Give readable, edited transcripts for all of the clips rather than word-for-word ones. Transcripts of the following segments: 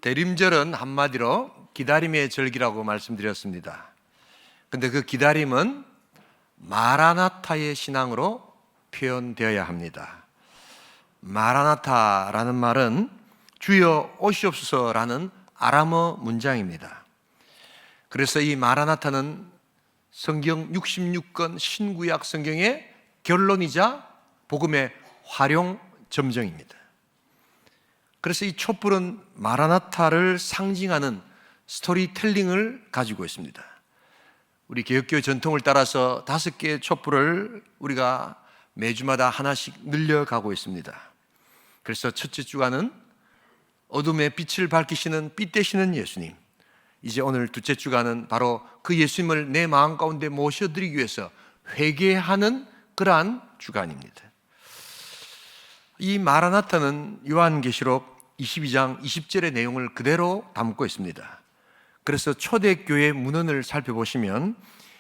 대림절은 한마디로 기다림의 절기라고 말씀드렸습니다. 근데 그 기다림은 마라나타의 신앙으로 표현되어야 합니다. 마라나타라는 말은 주여 오시옵소서라는 아람어 문장입니다. 그래서 이 마라나타는 성경 66권 신구약 성경의 결론이자 복음의 활용 점정입니다. 그래서 이 촛불은 마라나타를 상징하는 스토리텔링을 가지고 있습니다. 우리 개혁교회 전통을 따라서 5개의 촛불을 우리가 매주마다 하나씩 늘려가고 있습니다. 그래서 첫째 주간은 어둠의 빛을 밝히시는 빛 되시는 예수님, 이제 오늘 둘째 주간은 바로 그 예수님을 내 마음 가운데 모셔드리기 위해서 회개하는 그러한 주간입니다. 이 마라나타는 요한계시록 22장 20절의 내용을 그대로 담고 있습니다. 그래서 초대교회 문헌을 살펴보시면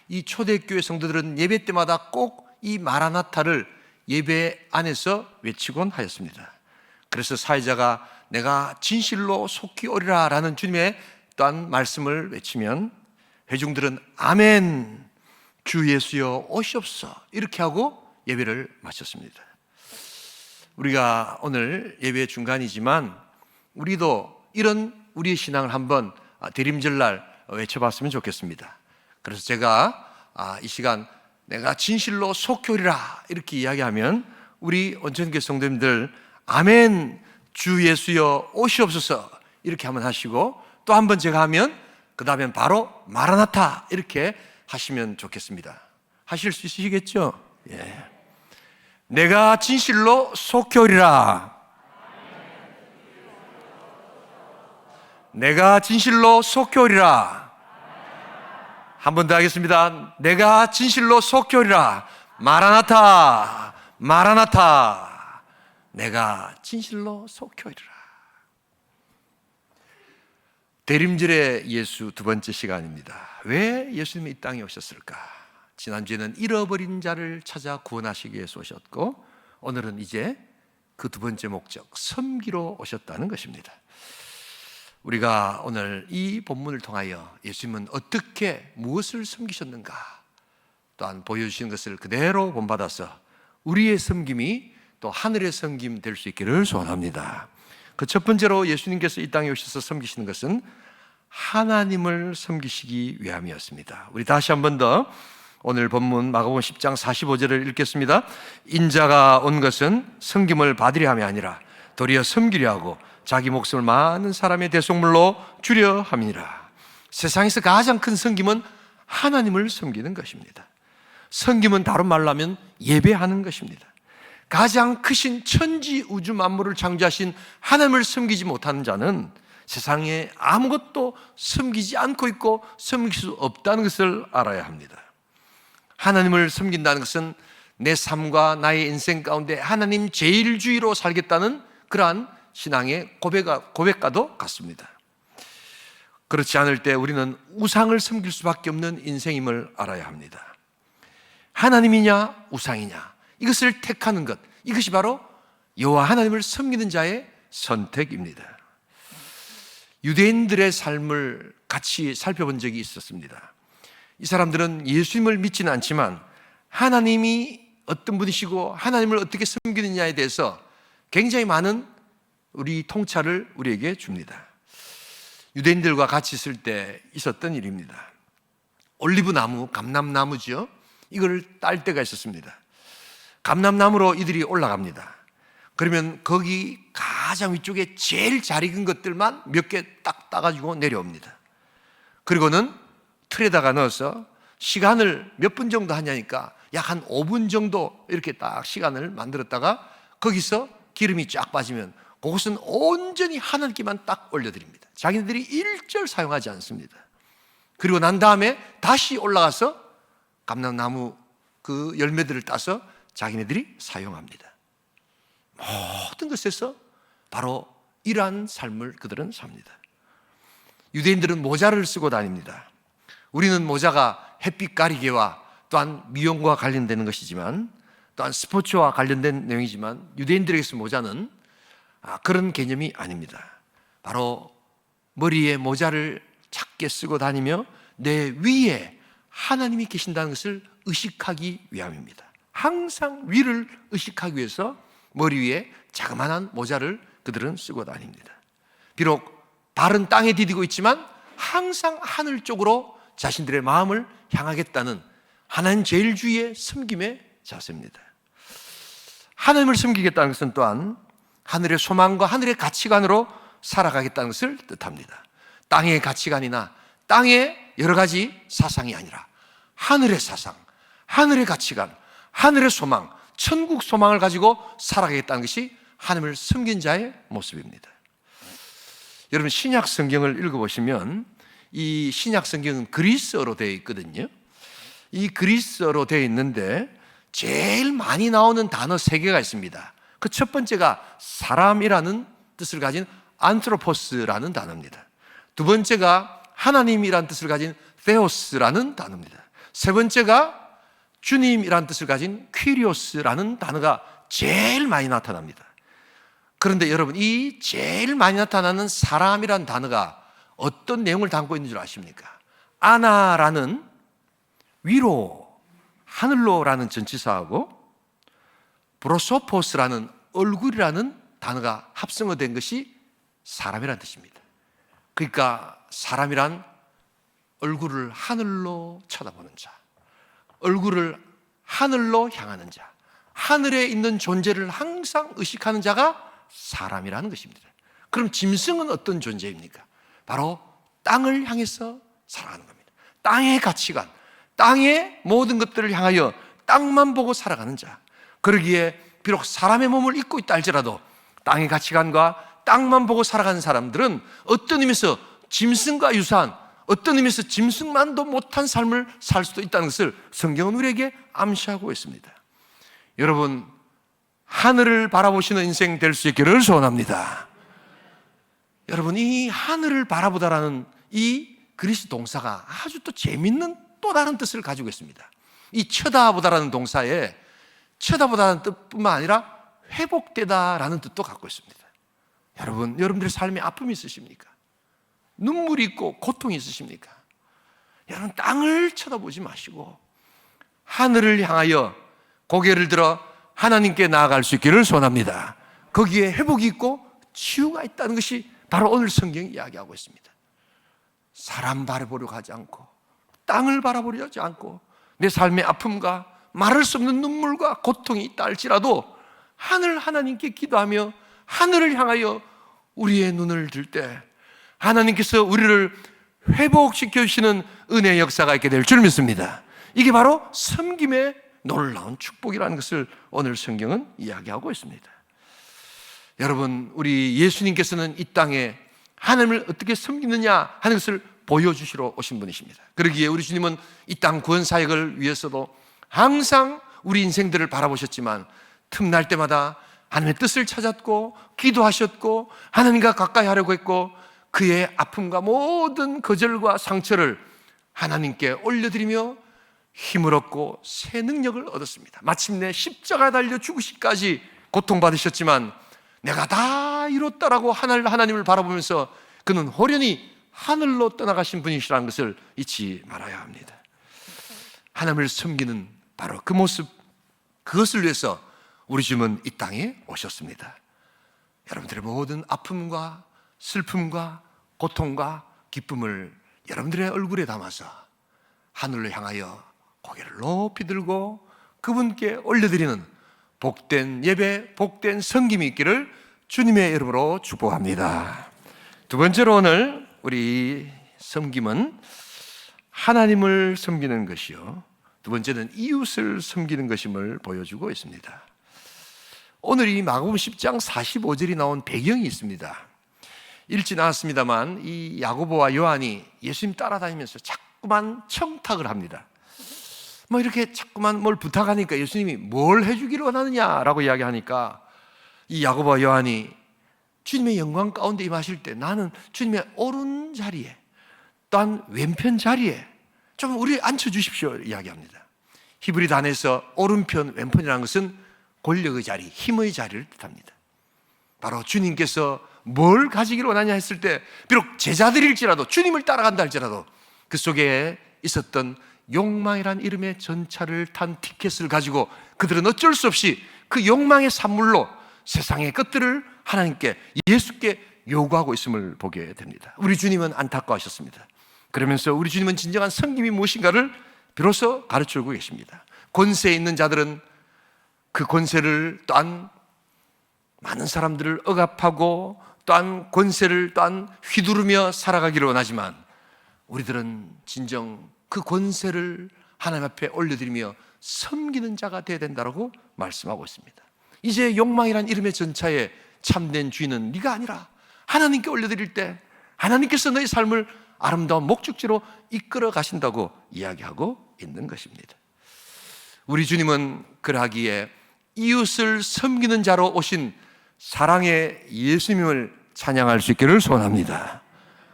이 초대교회 성도들은 예배 때마다 꼭 이 마라나타를 예배 안에서 외치곤 하였습니다. 그래서 사회자가 내가 진실로 속히 오리라 라는 주님의 또한 말씀을 외치면 회중들은 아멘, 주 예수여 오시옵소서 이렇게 하고 예배를 마쳤습니다. 우리가 오늘 예배 중간이지만 우리도 이런 우리의 신앙을 한번 대림절날 외쳐봤으면 좋겠습니다. 그래서 제가 이 시간 내가 진실로 속히 오리라 이렇게 이야기하면 우리 온천교회 성도님들 아멘, 주 예수여 오시옵소서 이렇게 한번 하시고 또 한번 제가 하면 그 다음엔 바로 마라나타 이렇게 하시면 좋겠습니다. 하실 수 있으시겠죠? 예. 내가 진실로 속히 오리라. 내가 진실로 속히 오리라. 한 번 더 하겠습니다. 내가 진실로 속히 오리라. 마라나타, 마라나타. 내가 진실로 속히 오리라. 대림절의 예수 두 번째 시간입니다. 왜 예수님이 이 땅에 오셨을까? 지난주에는 잃어버린 자를 찾아 구원하시기 위해서 오셨고 오늘은 이제 그 두 번째 목적, 섬기러 오셨다는 것입니다. 우리가 오늘 이 본문을 통하여 예수님은 어떻게 무엇을 섬기셨는가 또한 보여주신 것을 그대로 본받아서 우리의 섬김이 또 하늘의 섬김 될 수 있기를 소원합니다. 그 첫 번째로 예수님께서 이 땅에 오셔서 섬기시는 것은 하나님을 섬기시기 위함이었습니다. 우리 다시 한 번 더 오늘 본문 마가복음 10장 45절을 읽겠습니다. 인자가 온 것은 섬김을 받으려 함이 아니라 도리어 섬기려 하고 자기 목숨을 많은 사람의 대속물로 주려 함이니라. 세상에서 가장 큰 섬김은 하나님을 섬기는 것입니다. 섬김은 다른 말로 하면 예배하는 것입니다. 가장 크신 천지 우주 만물을 창조하신 하나님을 섬기지 못하는 자는 세상에 아무것도 섬기지 않고 있고 섬길 수 없다는 것을 알아야 합니다. 하나님을 섬긴다는 것은 내 삶과 나의 인생 가운데 하나님 제일주의로 살겠다는 그러한 신앙의 고백과도 같습니다. 그렇지 않을 때 우리는 우상을 섬길 수밖에 없는 인생임을 알아야 합니다. 하나님이냐 우상이냐 이것을 택하는 것, 이것이 바로 여호와 하나님을 섬기는 자의 선택입니다. 유대인들의 삶을 같이 살펴본 적이 있었습니다. 이 사람들은 예수님을 믿지는 않지만 하나님이 어떤 분이시고 하나님을 어떻게 섬기느냐에 대해서 굉장히 많은 우리 통찰을 우리에게 줍니다. 유대인들과 같이 있을 때 있었던 일입니다. 올리브나무, 감람나무죠. 이걸 딸 때가 있었습니다. 감람나무로 이들이 올라갑니다. 그러면 거기 가장 위쪽에 제일 잘 익은 것들만 몇 개 딱 따가지고 내려옵니다. 그리고는 틀에다가 넣어서 시간을 몇 분 정도 하냐니까 약 한 5분 정도 이렇게 딱 시간을 만들었다가 거기서 기름이 쫙 빠지면 그것은 온전히 하나님께만 딱 올려드립니다. 자기네들이 일절 사용하지 않습니다. 그리고 난 다음에 다시 올라가서 감람나무 그 열매들을 따서 자기네들이 사용합니다. 모든 것에서 바로 이러한 삶을 그들은 삽니다. 유대인들은 모자를 쓰고 다닙니다. 우리는 모자가 햇빛 가리개와 또한 미용과 관련되는 것이지만 또한 스포츠와 관련된 내용이지만 유대인들에게서 모자는 그런 개념이 아닙니다. 바로 머리에 모자를 작게 쓰고 다니며 내 위에 하나님이 계신다는 것을 의식하기 위함입니다. 항상 위를 의식하기 위해서 머리 위에 자그마한 모자를 그들은 쓰고 다닙니다. 비록 발은 땅에 디디고 있지만 항상 하늘 쪽으로 자신들의 마음을 향하겠다는 하나님 제일주의의 섬김의 자세입니다. 하나님을 섬기겠다는 것은 또한 하늘의 소망과 하늘의 가치관으로 살아가겠다는 것을 뜻합니다. 땅의 가치관이나 땅의 여러 가지 사상이 아니라 하늘의 사상, 하늘의 가치관, 하늘의 소망, 천국 소망을 가지고 살아가겠다는 것이 하나님을 섬긴 자의 모습입니다. 여러분, 신약 성경을 읽어보시면 이 신약 성경은 그리스어로 되어 있거든요. 이 그리스어로 되어 있는데 제일 많이 나오는 단어 3개가 있습니다. 그 첫 번째가 사람이라는 뜻을 가진 안트로포스라는 단어입니다. 두 번째가 하나님이라는 뜻을 가진 theos라는 단어입니다. 세 번째가 주님이라는 뜻을 가진 퀴리오스라는 단어가 제일 많이 나타납니다. 그런데 여러분, 이 제일 많이 나타나는 사람이라는 단어가 어떤 내용을 담고 있는 줄 아십니까? 아나라는 위로, 하늘로라는 전치사하고 브로소포스라는 얼굴이라는 단어가 합성어된 것이 사람이라는 뜻입니다. 그러니까 사람이란 얼굴을 하늘로 쳐다보는 자, 얼굴을 하늘로 향하는 자, 하늘에 있는 존재를 항상 의식하는 자가 사람이라는 것입니다. 그럼 짐승은 어떤 존재입니까? 바로 땅을 향해서 살아가는 겁니다. 땅의 가치관, 땅의 모든 것들을 향하여 땅만 보고 살아가는 자. 그러기에 비록 사람의 몸을 입고 있다 할지라도 땅의 가치관과 땅만 보고 살아가는 사람들은 어떤 의미에서 짐승과 유사한, 어떤 의미에서 짐승만도 못한 삶을 살 수도 있다는 것을 성경은 우리에게 암시하고 있습니다. 여러분, 하늘을 바라보시는 인생 될 수 있기를 소원합니다. 여러분, 이 하늘을 바라보다라는 이 그리스 동사가 아주 또 재밌는 또 다른 뜻을 가지고 있습니다. 이 쳐다보다라는 동사에 쳐다보다라는 뜻뿐만 아니라 회복되다라는 뜻도 갖고 있습니다. 여러분, 여러분들의 삶에 아픔이 있으십니까? 눈물이 있고 고통이 있으십니까? 여러분, 땅을 쳐다보지 마시고 하늘을 향하여 고개를 들어 하나님께 나아갈 수 있기를 소원합니다. 거기에 회복이 있고 치유가 있다는 것이 바로 오늘 성경이 이야기하고 있습니다. 사람 바라보려고 하지 않고 땅을 바라보려 하지 않고 내 삶의 아픔과 말할 수 없는 눈물과 고통이 있다 할지라도 하나님께 기도하며 하늘을 향하여 우리의 눈을 들 때 하나님께서 우리를 회복시켜 주시는 은혜의 역사가 있게 될 줄 믿습니다. 이게 바로 섬김의 놀라운 축복이라는 것을 오늘 성경은 이야기하고 있습니다. 여러분, 우리 예수님께서는 이 땅에 하나님을 어떻게 섬기느냐 하는 것을 보여주시러 오신 분이십니다. 그러기에 우리 주님은 이 땅 구원 사역을 위해서도 항상 우리 인생들을 바라보셨지만 틈날 때마다 하나님의 뜻을 찾았고 기도하셨고 하나님과 가까이 하려고 했고 그의 아픔과 모든 거절과 상처를 하나님께 올려드리며 힘을 얻고 새 능력을 얻었습니다. 마침내 십자가 달려 죽으시기까지 고통받으셨지만 내가 다 이뤘다라고 하나님을 바라보면서 그는 호련히 하늘로 떠나가신 분이시라는 것을 잊지 말아야 합니다. 하나님을 섬기는 바로 그 모습, 그것을 위해서 우리 주님은 이 땅에 오셨습니다. 여러분들의 모든 아픔과 슬픔과 고통과 기쁨을 여러분들의 얼굴에 담아서 하늘로 향하여 고개를 높이 들고 그분께 올려드리는 복된 예배, 복된 섬김이 있기를 주님의 이름으로 축복합니다. 두 번째로 오늘 우리 섬김은 하나님을 섬기는 것이요, 두 번째는 이웃을 섬기는 것임을 보여주고 있습니다. 오늘 이 마가복음 10장 45절이 나온 배경이 있습니다. 읽진 않았습니다만 이 야고보와 요한이 예수님 따라다니면서 자꾸만 청탁을 합니다. 이렇게 자꾸만 뭘 부탁하니까 예수님이 뭘 해주기를 원하느냐라고 이야기하니까 이 야고보와 요한이 주님의 영광 가운데 임하실 때 나는 주님의 오른 자리에 또한 왼편 자리에 좀 우리 앉혀주십시오 이야기합니다. 히브리 단에서 오른편 왼편이라는 것은 권력의 자리, 힘의 자리를 뜻합니다. 바로 주님께서 뭘 가지기를 원하냐 했을 때 비록 제자들일지라도 주님을 따라간다 할지라도 그 속에 있었던 욕망이란 이름의 전차를 탄 티켓을 가지고 그들은 어쩔 수 없이 그 욕망의 산물로 세상의 것들을 하나님께 예수께 요구하고 있음을 보게 됩니다. 우리 주님은 안타까워하셨습니다. 그러면서 우리 주님은 진정한 섬김이 무엇인가를 비로소 가르쳐주고 계십니다. 권세에 있는 자들은 그 권세를 또한 많은 사람들을 억압하고 또한 권세를 또한 휘두르며 살아가기를 원하지만 우리들은 진정 그 권세를 하나님 앞에 올려드리며 섬기는 자가 되어야 된다고 말씀하고 있습니다. 이제 욕망이란 이름의 전차에 참된 주인은 네가 아니라 하나님께 올려드릴 때 하나님께서 너의 삶을 아름다운 목적지로 이끌어 가신다고 이야기하고 있는 것입니다. 우리 주님은 그러하기에 이웃을 섬기는 자로 오신 사랑의 예수님을 찬양할 수 있기를 소원합니다.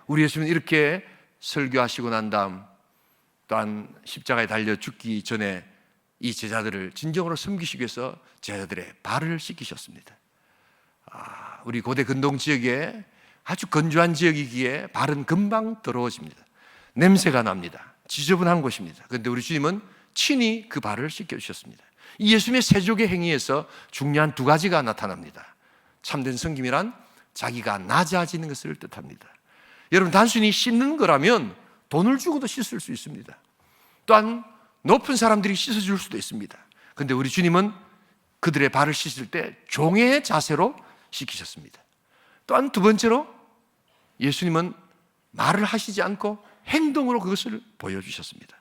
우리 예수님은 이렇게 설교하시고 난 다음 또한 십자가에 달려 죽기 전에 이 제자들을 진정으로 섬기시기 위해서 제자들의 발을 씻기셨습니다. 우리 고대 근동 지역에 아주 건조한 지역이기에 발은 금방 더러워집니다. 냄새가 납니다. 지저분한 곳입니다. 그런데 우리 주님은 친히 그 발을 씻겨주셨습니다. 이 예수님의 세족의 행위에서 중요한 두 가지가 나타납니다. 참된 섬김이란 자기가 낮아지는 것을 뜻합니다. 여러분, 단순히 씻는 거라면 돈을 주고도 씻을 수 있습니다. 또한 높은 사람들이 씻어줄 수도 있습니다. 그런데 우리 주님은 그들의 발을 씻을 때 종의 자세로 씻기셨습니다. 또한 두 번째로 예수님은 말을 하시지 않고 행동으로 그것을 보여주셨습니다.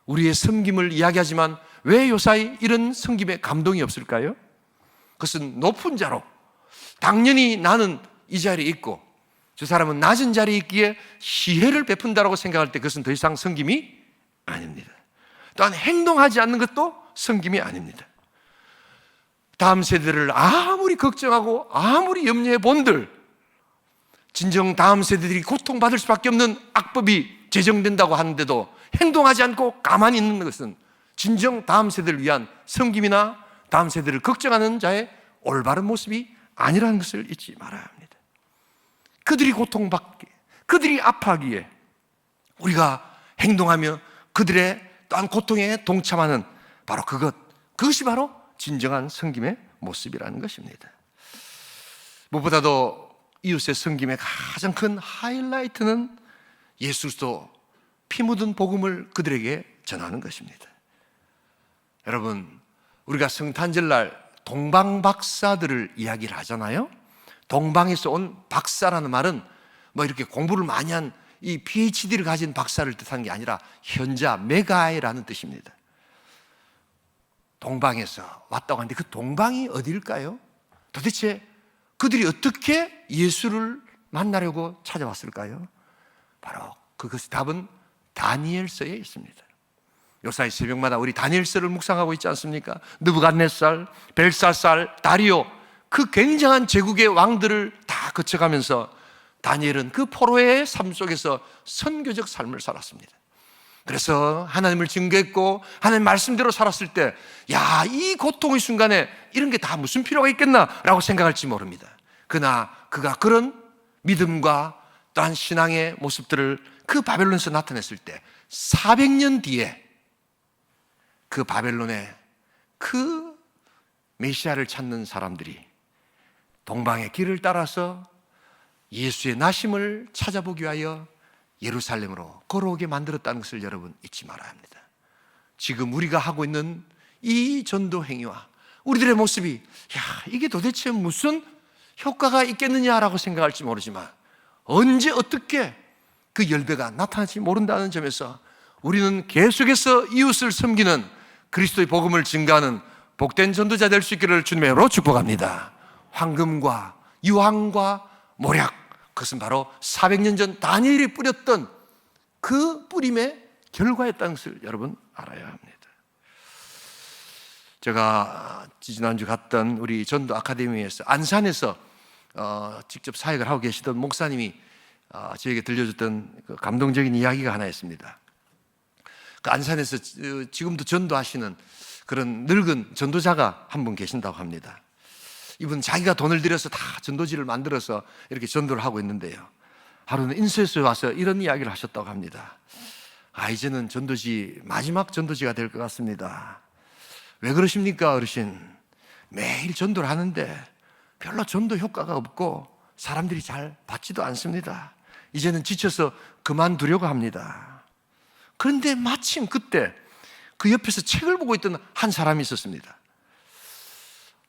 우리의 섬김을 이야기하지만 왜 요사이 이런 섬김에 감동이 없을까요? 그것은 높은 자로 당연히 나는 이 자리에 있고 저 사람은 낮은 자리에 있기에 시혜를 베푼다라고 생각할 때 그것은 더 이상 섬김이 아닙니다. 또한 행동하지 않는 것도 섬김이 아닙니다. 다음 세대를 아무리 걱정하고 아무리 염려해 본들 진정 다음 세대들이 고통받을 수밖에 없는 악법이 제정된다고 하는데도 행동하지 않고 가만히 있는 것은 진정 다음 세대를 위한 섬김이나 다음 세대를 걱정하는 자의 올바른 모습이 아니라는 것을 잊지 말아야 합니다. 그들이 고통받기에, 그들이 아파하기에 우리가 행동하며 그들의 또한 고통에 동참하는 바로 그것이 바로 진정한 섬김의 모습이라는 것입니다. 무엇보다도 이웃의 섬김의 가장 큰 하이라이트는 예수 그리스도 피 묻은 복음을 그들에게 전하는 것입니다. 여러분, 우리가 성탄절날 동방박사들을 이야기를 하잖아요. 동방에서 온 박사라는 말은 뭐 이렇게 공부를 많이 한 이 PhD를 가진 박사를 뜻하는 게 아니라 현자, 메가이라는 뜻입니다. 동방에서 왔다고 하는데 그 동방이 어디일까요? 도대체 그들이 어떻게 예수를 만나려고 찾아왔을까요? 바로 그것의 답은 다니엘서에 있습니다. 요사이 새벽마다 우리 다니엘서를 묵상하고 있지 않습니까? 느부갓네살, 벨사살, 다리오 그 굉장한 제국의 왕들을 다 거쳐가면서 다니엘은 그 포로의 삶 속에서 선교적 삶을 살았습니다. 그래서 하나님을 증거했고 하나님 말씀대로 살았을 때 야, 이 고통의 순간에 이런 게 다 무슨 필요가 있겠나라고 생각할지 모릅니다. 그러나 그가 그런 믿음과 또한 신앙의 모습들을 그 바벨론에서 나타냈을 때 400년 뒤에 그 바벨론에 그 메시아를 찾는 사람들이 동방의 길을 따라서 예수의 나심을 찾아보기 위하여 예루살렘으로 걸어오게 만들었다는 것을 여러분 잊지 말아야 합니다. 지금 우리가 하고 있는 이 전도 행위와 우리들의 모습이 이게 도대체 무슨 효과가 있겠느냐라고 생각할지 모르지만 언제 어떻게 그 열배가 나타날지 모른다는 점에서 우리는 계속해서 이웃을 섬기는 그리스도의 복음을 증거하는 복된 전도자 될 수 있기를 주님의 이름으로 축복합니다. 황금과 유황과 모략, 그것은 바로 400년 전 다니엘이 뿌렸던 그 뿌림의 결과였다는 것을 여러분 알아야 합니다. 제가 지난주 갔던 우리 전도 아카데미에서 안산에서 직접 사역을 하고 계시던 목사님이 저에게 들려줬던 그 감동적인 이야기가 하나 있습니다. 그 안산에서 지금도 전도하시는 그런 늙은 전도자가 한 분 계신다고 합니다. 이분 자기가 돈을 들여서 다 전도지를 만들어서 이렇게 전도를 하고 있는데요, 하루는 인쇄소에 와서 이런 이야기를 하셨다고 합니다. 이제는 전도지, 마지막 전도지가 될 것 같습니다. 왜 그러십니까, 어르신? 매일 전도를 하는데 별로 전도 효과가 없고 사람들이 잘 받지도 않습니다. 이제는 지쳐서 그만두려고 합니다. 그런데 마침 그때 그 옆에서 책을 보고 있던 한 사람이 있었습니다.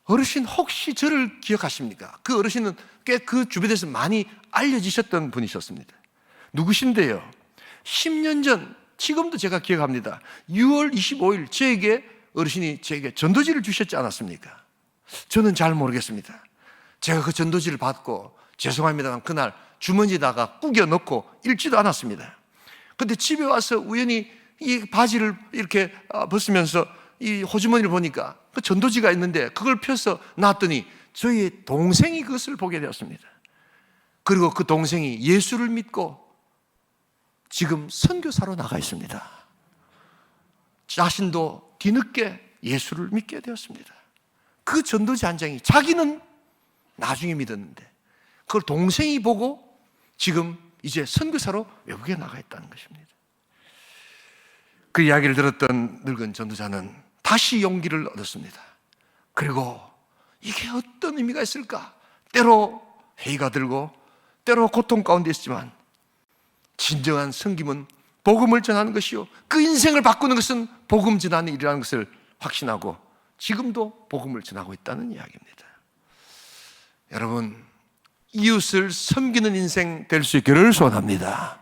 어르신 혹시 저를 기억하십니까? 그 어르신은 꽤 그 주변에서 많이 알려지셨던 분이셨습니다. 누구신데요? 10년 전, 지금도 제가 기억합니다. 6월 25일 어르신이 저에게 전도지를 주셨지 않았습니까? 저는 잘 모르겠습니다. 제가 그 전도지를 받고 죄송합니다만 그날 주머니에다가 구겨 넣고 읽지도 않았습니다. 근데 집에 와서 우연히 이 바지를 이렇게 벗으면서 이 호주머니를 보니까 그 전도지가 있는데 그걸 펴서 놨더니 저희 동생이 그것을 보게 되었습니다. 그리고 그 동생이 예수를 믿고 지금 선교사로 나가 있습니다. 자신도 뒤늦게 예수를 믿게 되었습니다. 그 전도지 한 장이 자기는 나중에 믿었는데 그걸 동생이 보고 지금 이제 선교사로 외국에 나가 있다는 것입니다. 그 이야기를 들었던 늙은 전도자는 다시 용기를 얻었습니다. 그리고 이게 어떤 의미가 있을까? 때로 회의가 들고 때로 고통 가운데 있지만 진정한 섬김은 복음을 전하는 것이요, 그 인생을 바꾸는 것은 복음 전하는 일이라는 것을 확신하고 지금도 복음을 전하고 있다는 이야기입니다. 여러분, 이웃을 섬기는 인생 될 수 있기를 소원합니다.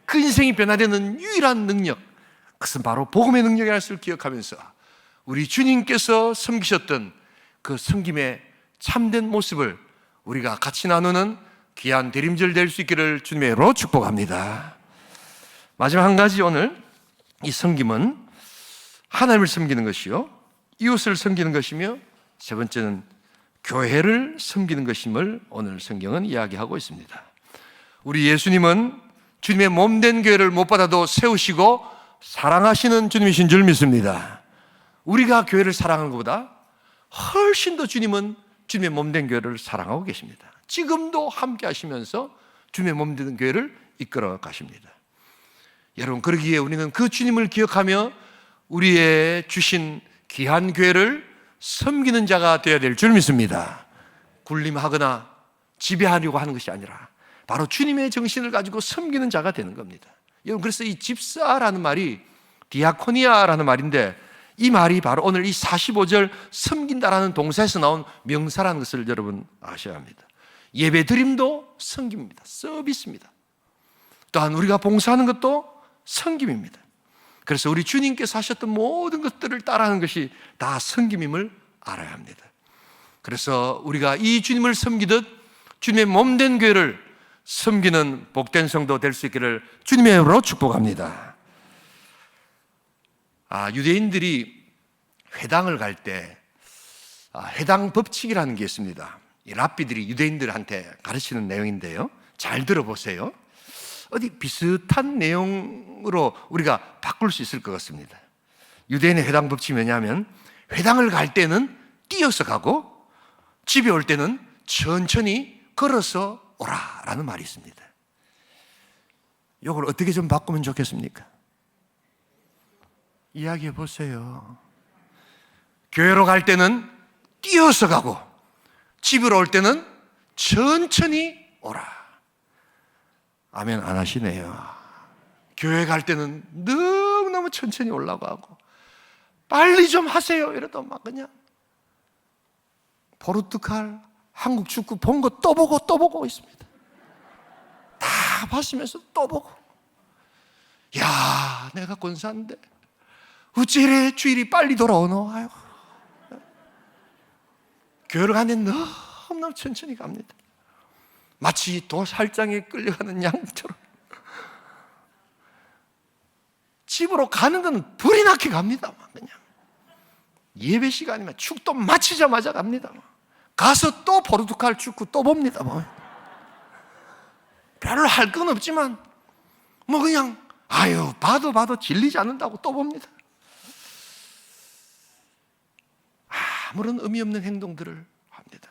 그 인생이 변화되는 유일한 능력, 그것은 바로 복음의 능력이라는 것을 기억하면서 우리 주님께서 섬기셨던 그 섬김의 참된 모습을 우리가 같이 나누는 귀한 대림절 될 수 있기를 주님의 이름으로 축복합니다. 마지막 한 가지, 오늘 이 섬김은 하나님을 섬기는 것이요, 이웃을 섬기는 것이며, 세 번째는 교회를 섬기는 것임을 오늘 성경은 이야기하고 있습니다. 우리 예수님은 주님의 몸된 교회를 못 받아도 세우시고 사랑하시는 주님이신 줄 믿습니다. 우리가 교회를 사랑하는 것보다 훨씬 더 주님은 주님의 몸된 교회를 사랑하고 계십니다. 지금도 함께 하시면서 주님의 몸된 교회를 이끌어 가십니다. 여러분, 그러기에 우리는 그 주님을 기억하며 우리의 주신 귀한 교회를 섬기는 자가 되어야 될 줄 믿습니다. 군림하거나 지배하려고 하는 것이 아니라 바로 주님의 정신을 가지고 섬기는 자가 되는 겁니다. 여러분, 그래서 이 집사라는 말이 디아코니아라는 말인데, 이 말이 바로 오늘 이 45절 섬긴다라는 동사에서 나온 명사라는 것을 여러분 아셔야 합니다. 예배 드림도 섬김입니다. 서비스입니다. 또한 우리가 봉사하는 것도 섬김입니다. 그래서 우리 주님께서 하셨던 모든 것들을 따라하는 것이 다 섬김임을 알아야 합니다. 그래서 우리가 이 주님을 섬기듯 주님의 몸된 교회를 섬기는 복된 성도 될 수 있기를 주님의 이름으로 축복합니다. 유대인들이 회당을 갈 때 회당 법칙이라는 게 있습니다. 이 랍비들이 유대인들한테 가르치는 내용인데요, 잘 들어보세요. 어디 비슷한 내용으로 우리가 바꿀 수 있을 것 같습니다. 유대인의 회당 법칙이 뭐냐면, 회당을 갈 때는 뛰어서 가고 집에 올 때는 천천히 걸어서 오라라는 말이 있습니다. 이걸 어떻게 좀 바꾸면 좋겠습니까? 이야기해 보세요. 교회로 갈 때는 뛰어서 가고 집으로 올 때는 천천히 오라. 아멘 안 하시네요. 교회 갈 때는 너무너무 천천히 오려고 하고 빨리 좀 하세요 이러다 막 그냥 포르투갈 한국 축구 본 거 또 보고 또 보고 있습니다. 다 봤으면서 또 보고, 야, 내가 권사인데 어찌 이래 주일이 빨리 돌아오노. 아이고. 교회를 가는데 너무너무 천천히 갑니다. 마치 도살장에 끌려가는 양처럼. 집으로 가는 건 불이 나게 갑니다. 그냥 예배 시간이면 축도 마치자마자 갑니다. 가서 또 포르투갈 축구 또 봅니다. 별로 할 건 없지만 그냥 봐도 질리지 않는다고 또 봅니다. 아무런 의미 없는 행동들을 합니다.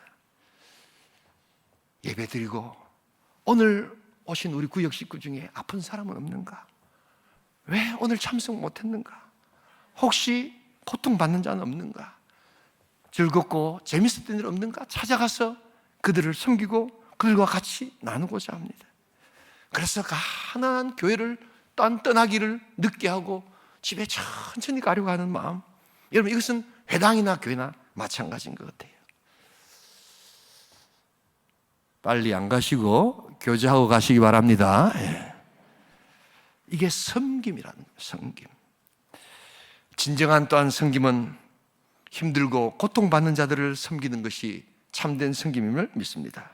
예배드리고 오늘 오신 우리 구역 식구 중에 아픈 사람은 없는가? 왜 오늘 참석 못했는가? 혹시 고통받는 자는 없는가? 즐겁고 재밌었던 일 없는가? 찾아가서 그들을 섬기고 그들과 같이 나누고자 합니다. 그래서 가난한 교회를 떠나기를 늦게 하고 집에 천천히 가려고 하는 마음, 여러분 이것은 회당이나 교회나 마찬가지인 것 같아요. 빨리 안 가시고 교제하고 가시기 바랍니다. 이게 섬김이라는 거예요. 섬김. 진정한 또한 섬김은 힘들고 고통받는 자들을 섬기는 것이 참된 섬김임을 믿습니다.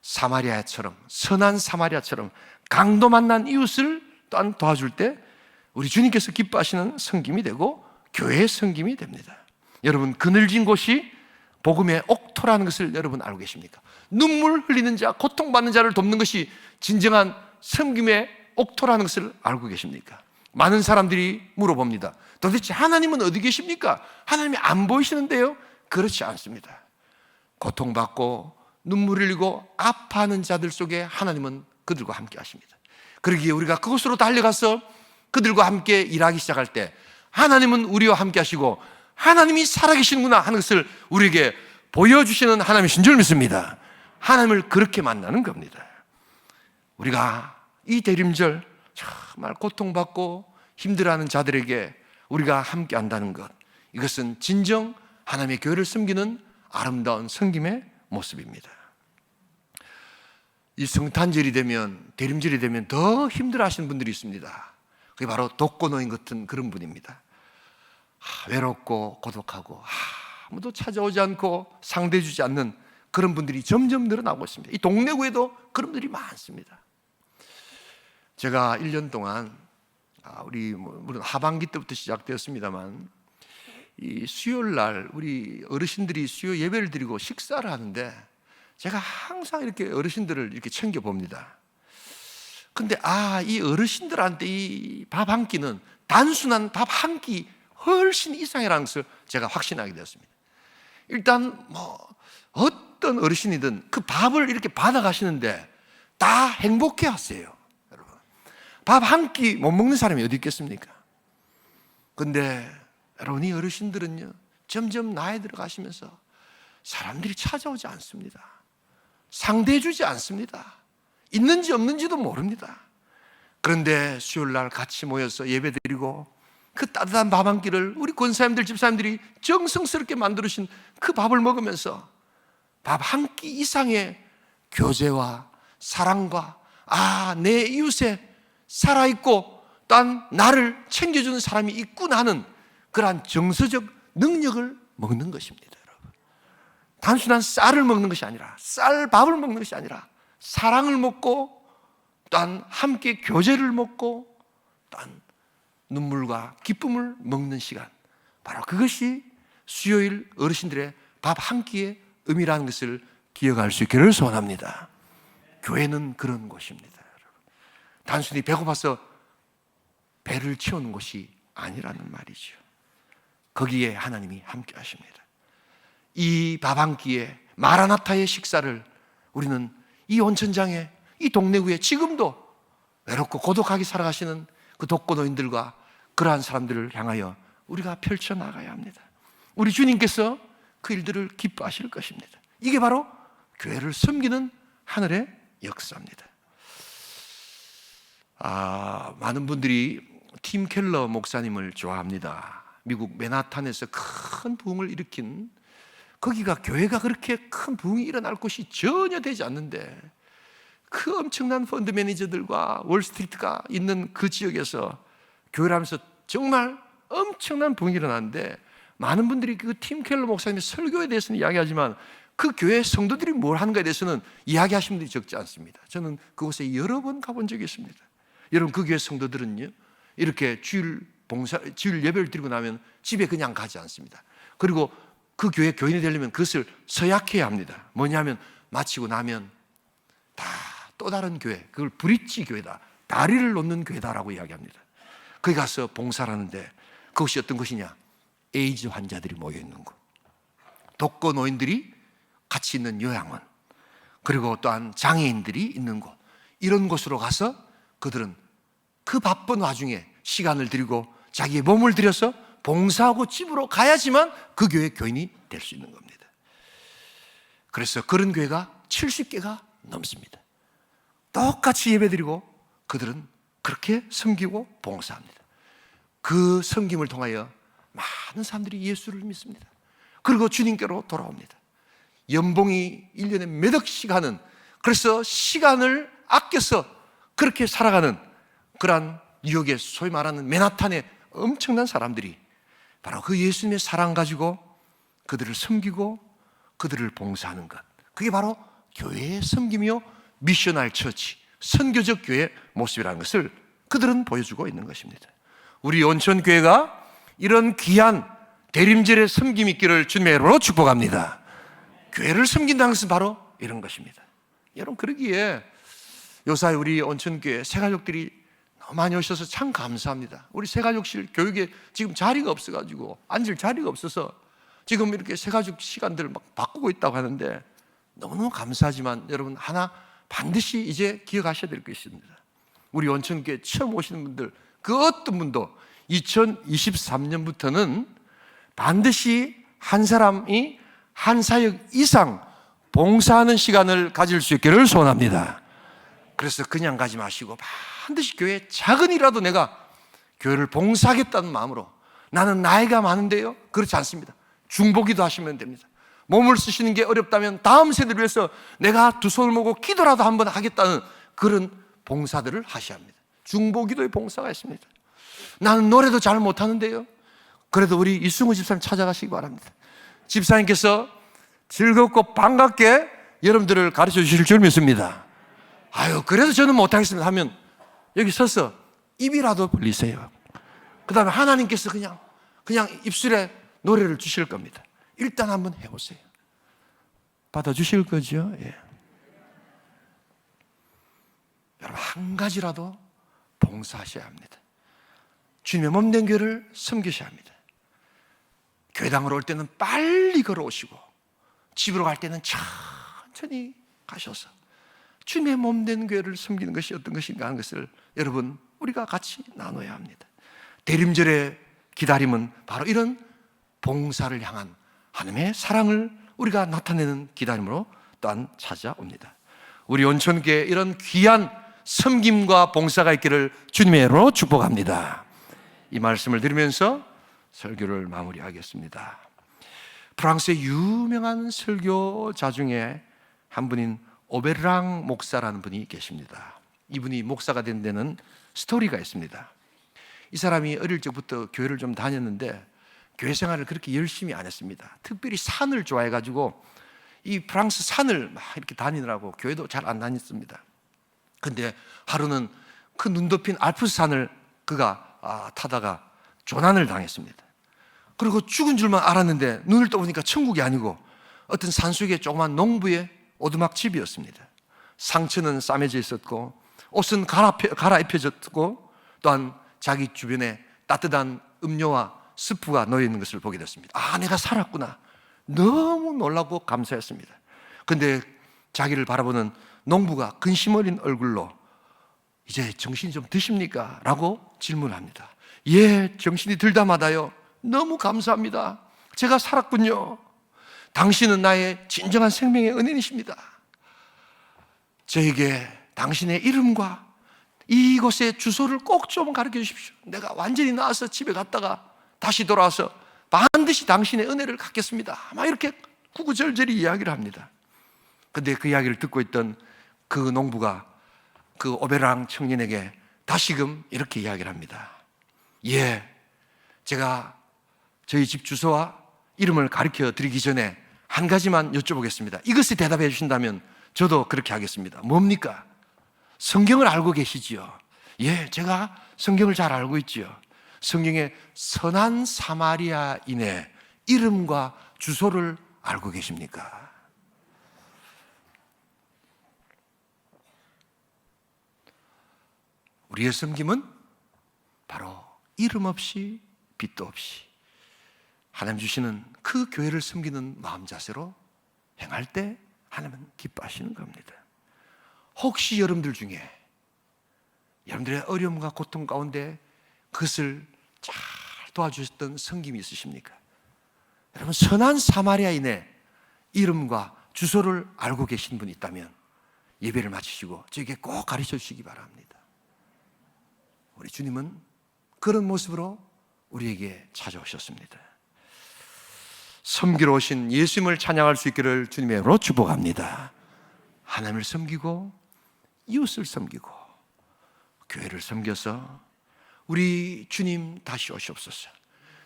사마리아처럼, 선한 사마리아처럼 강도 만난 이웃을 또한 도와줄 때 우리 주님께서 기뻐하시는 섬김이 되고 교회의 섬김이 됩니다. 여러분, 그늘진 곳이 복음의 옥토라는 것을 여러분 알고 계십니까? 눈물 흘리는 자, 고통받는 자를 돕는 것이 진정한 섬김의 옥토라는 것을 알고 계십니까? 많은 사람들이 물어봅니다. 도대체 하나님은 어디 계십니까? 하나님이 안 보이시는데요? 그렇지 않습니다. 고통받고 눈물 흘리고 아파하는 자들 속에 하나님은 그들과 함께 하십니다. 그러기에 우리가 그곳으로 달려가서 그들과 함께 일하기 시작할 때 하나님은 우리와 함께 하시고 하나님이 살아계시는구나 하는 것을 우리에게 보여주시는 하나님이신 줄 믿습니다. 하나님을 그렇게 만나는 겁니다. 우리가 이 대림절 정말 고통받고 힘들어하는 자들에게 우리가 함께 한다는 것, 이것은 진정 하나님의 교회를 섬기는 아름다운 섬김의 모습입니다. 이 성탄절이 되면, 대림절이 되면 더 힘들어하시는 분들이 있습니다. 그게 바로 독거노인 같은 그런 분입니다. 외롭고 고독하고 아무도 찾아오지 않고 상대해주지 않는 그런 분들이 점점 늘어나고 있습니다. 이 동래구에도 그런 분들이 많습니다. 제가 1년 동안 우리 물론 하반기 때부터 시작되었습니다만 이 수요일 날 우리 어르신들이 수요 예배를 드리고 식사를 하는데 제가 항상 이렇게 어르신들을 이렇게 챙겨봅니다. 근데 이 어르신들한테 이 밥 한 끼는 단순한 밥 한 끼 훨씬 이상이라는 것을 제가 확신하게 되었습니다. 일단 어떤 어르신이든 그 밥을 이렇게 받아가시는데 다 행복해 하세요. 여러분, 밥 한 끼 못 먹는 사람이 어디 있겠습니까? 근데 여러분, 이 어르신들은요 점점 나이 들어가시면서 사람들이 찾아오지 않습니다. 상대해주지 않습니다. 있는지 없는지도 모릅니다. 그런데 수요일날 같이 모여서 예배드리고 그 따뜻한 밥 한 끼를 우리 권사님들, 집사님들이 정성스럽게 만들어주신 그 밥을 먹으면서 밥 한 끼 이상의 교제와 사랑과 내 이웃에 살아있고 또한 나를 챙겨주는 사람이 있구나 하는 그러한 정서적 능력을 먹는 것입니다. 여러분, 단순한 쌀을 먹는 것이 아니라, 쌀밥을 먹는 것이 아니라 사랑을 먹고 또한 함께 교제를 먹고 또한 눈물과 기쁨을 먹는 시간, 바로 그것이 수요일 어르신들의 밥 한 끼의 의미라는 것을 기억할 수 있기를 소원합니다. 교회는 그런 곳입니다. 여러분, 단순히 배고파서 배를 채우는 곳이 아니라는 말이죠. 거기에 하나님이 함께 하십니다. 이 밥 한 끼에 마라나타의 식사를 우리는 이 온천장에, 이 동래구에 지금도 외롭고 고독하게 살아가시는 그 독거노인들과 그러한 사람들을 향하여 우리가 펼쳐나가야 합니다. 우리 주님께서 그 일들을 기뻐하실 것입니다. 이게 바로 교회를 섬기는 하늘의 역사입니다. 많은 분들이 팀 켈러 목사님을 좋아합니다. 미국 맨하탄에서 큰 부흥을 일으킨, 거기가 교회가 그렇게 큰 부흥이 일어날 곳이 전혀 되지 않는데 그 엄청난 펀드 매니저들과 월스트리트가 있는 그 지역에서 교회를 하면서 정말 엄청난 부흥이 일어났는데, 많은 분들이 그 팀 켈러 목사님의 설교에 대해서는 이야기하지만 그 교회 성도들이 뭘 하는가에 대해서는 이야기하시는 분들이 적지 않습니다. 저는 그곳에 여러 번 가본 적이 있습니다. 여러분, 그 교회 성도들은요 이렇게 주일 예배를 드리고 나면 집에 그냥 가지 않습니다. 그리고 그 교회 교인이 되려면 그것을 서약해야 합니다. 뭐냐면 마치고 나면 다 또 다른 교회, 그걸 브릿지 교회다, 다리를 놓는 교회다라고 이야기합니다. 거기 가서 봉사를 하는데 그것이 어떤 것이냐? 에이즈 환자들이 모여있는 곳, 독거노인들이 같이 있는 요양원, 그리고 또한 장애인들이 있는 곳, 이런 곳으로 가서 그들은 그 바쁜 와중에 시간을 들이고 자기의 몸을 들여서 봉사하고 집으로 가야지만 그 교회 교인이 될 수 있는 겁니다. 그래서 그런 교회가 70개가 넘습니다. 똑같이 예배드리고 그들은 그렇게 섬기고 봉사합니다. 그 섬김을 통하여 많은 사람들이 예수를 믿습니다. 그리고 주님께로 돌아옵니다. 연봉이 1년에 몇 억씩 하는, 그래서 시간을 아껴서 그렇게 살아가는 그러한 뉴욕의 소위 말하는 맨하탄의 엄청난 사람들이 바로 그 예수님의 사랑 가지고 그들을 섬기고 그들을 봉사하는 것, 그게 바로 교회의 섬김이요 미셔널 처치, 선교적 교회의 모습이라는 것을 그들은 보여주고 있는 것입니다. 우리 온천교회가 이런 귀한 대림절의 섬김이 있기를 주님의 이름으로 축복합니다. 교회를 섬긴다는 것은 바로 이런 것입니다. 여러분, 그러기에 요사이 우리 온천교회 새가족들이 너무 많이 오셔서 참 감사합니다. 우리 새가족실 교육에 지금 자리가 없어가지고 앉을 자리가 없어서 지금 이렇게 새가족 시간들을 막 바꾸고 있다고 하는데 너무너무 감사하지만 여러분, 하나 반드시 이제 기억하셔야 될 것이 있습니다. 우리 온천교회 처음 오시는 분들, 그 어떤 분도 2023년부터는 반드시 한 사람이 한 사역 이상 봉사하는 시간을 가질 수 있기를 소원합니다. 그래서 그냥 가지 마시고 반드시 교회에 작은이라도 내가 교회를 봉사하겠다는 마음으로, 나는 나이가 많은데요, 그렇지 않습니다. 중보기도 하시면 됩니다. 몸을 쓰시는 게 어렵다면 다음 세대를 위해서 내가 두 손을 모고 기도라도 한번 하겠다는 그런 봉사들을 하셔야 합니다. 중보기도의 봉사가 있습니다. 나는 노래도 잘 못하는데요, 그래도 우리 이승우 집사님 찾아가시기 바랍니다. 집사님께서 즐겁고 반갑게 여러분들을 가르쳐 주실 줄 믿습니다. 아유, 그래도 저는 못하겠습니다 하면 여기 서서 입이라도 벌리세요. 그 다음에 하나님께서 그냥 입술에 노래를 주실 겁니다. 일단 한번 해보세요. 받아주실 거죠? 예. 여러분, 한 가지라도 봉사하셔야 합니다. 주님의 몸된 교회를 섬기셔야 합니다. 교회당으로 올 때는 빨리 걸어오시고 집으로 갈 때는 천천히 가셔서 주님의 몸된 교회를 섬기는 것이 어떤 것인가 하는 것을 여러분, 우리가 같이 나눠야 합니다. 대림절의 기다림은 바로 이런 봉사를 향한 하나님의 사랑을 우리가 나타내는 기다림으로 또한 찾아옵니다. 우리 온천교회에 이런 귀한 섬김과 봉사가 있기를 주님의 이름으로 축복합니다. 이 말씀을 들으면서 설교를 마무리하겠습니다. 프랑스의 유명한 설교자 중에 한 분인 오베르랑 목사라는 분이 계십니다. 이분이 목사가 된 데는 스토리가 있습니다. 이 사람이 어릴 적부터 교회를 좀 다녔는데 교회 생활을 그렇게 열심히 안 했습니다. 특별히 산을 좋아해가지고 이 프랑스 산을 막 이렇게 다니느라고 교회도 잘 안 다녔습니다. 근데 하루는 그 눈 덮인 알프스 산을 그가 타다가 조난을 당했습니다. 그리고 죽은 줄만 알았는데 눈을 떠보니까 천국이 아니고 어떤 산속의 조그만 농부의 오두막 집이었습니다. 상처는 싸매져 있었고 옷은 갈아입혀졌고 또한 자기 주변에 따뜻한 음료와 스프가 놓여있는 것을 보게 됐습니다. 아, 내가 살았구나. 너무 놀라고 감사했습니다. 그런데 자기를 바라보는 농부가 근심 어린 얼굴로 이제 정신이 좀 드십니까? 라고 질문합니다. 예, 정신이 들다마다요. 너무 감사합니다. 제가 살았군요. 당신은 나의 진정한 생명의 은인이십니다. 저에게 당신의 이름과 이곳의 주소를 꼭 좀 가르쳐 주십시오. 내가 완전히 나아서 집에 갔다가 다시 돌아와서 반드시 당신의 은혜를 갖겠습니다. 막 이렇게 구구절절히 이야기를 합니다. 그런데 그 이야기를 듣고 있던 그 농부가 그 오베랑 청년에게 다시금 이렇게 이야기를 합니다. 예, 제가 저희 집 주소와 이름을 가르쳐 드리기 전에 한 가지만 여쭤보겠습니다. 이것에 대답해 주신다면 저도 그렇게 하겠습니다. 뭡니까? 성경을 알고 계시지요? 예, 제가 성경을 잘 알고 있지요. 성경의 선한 사마리아인의 이름과 주소를 알고 계십니까? 우리의 섬김은 바로 이름 없이 빛도 없이 하나님 주시는 그 교회를 섬기는 마음 자세로 행할 때 하나님은 기뻐하시는 겁니다. 혹시 여러분들 중에 여러분들의 어려움과 고통 가운데 그것을 잘 도와주셨던 성김이 있으십니까? 여러분, 선한 사마리아인의 이름과 주소를 알고 계신 분이 있다면 예배를 마치시고 저에게 꼭 가르쳐 주시기 바랍니다. 우리 주님은 그런 모습으로 우리에게 찾아오셨습니다. 섬기러 오신 예수님을 찬양할 수 있기를 주님의 이름으로 축복합니다. 하나님을 섬기고 이웃을 섬기고 교회를 섬겨서 우리 주님 다시 오시옵소서.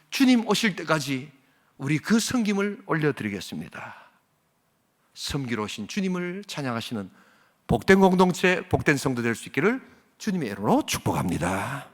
주님 오실 때까지 우리 그 섬김을 올려드리겠습니다. 섬기러 오신 주님을 찬양하시는 복된 공동체, 복된 성도 될 수 있기를 주님의 이름으로 축복합니다.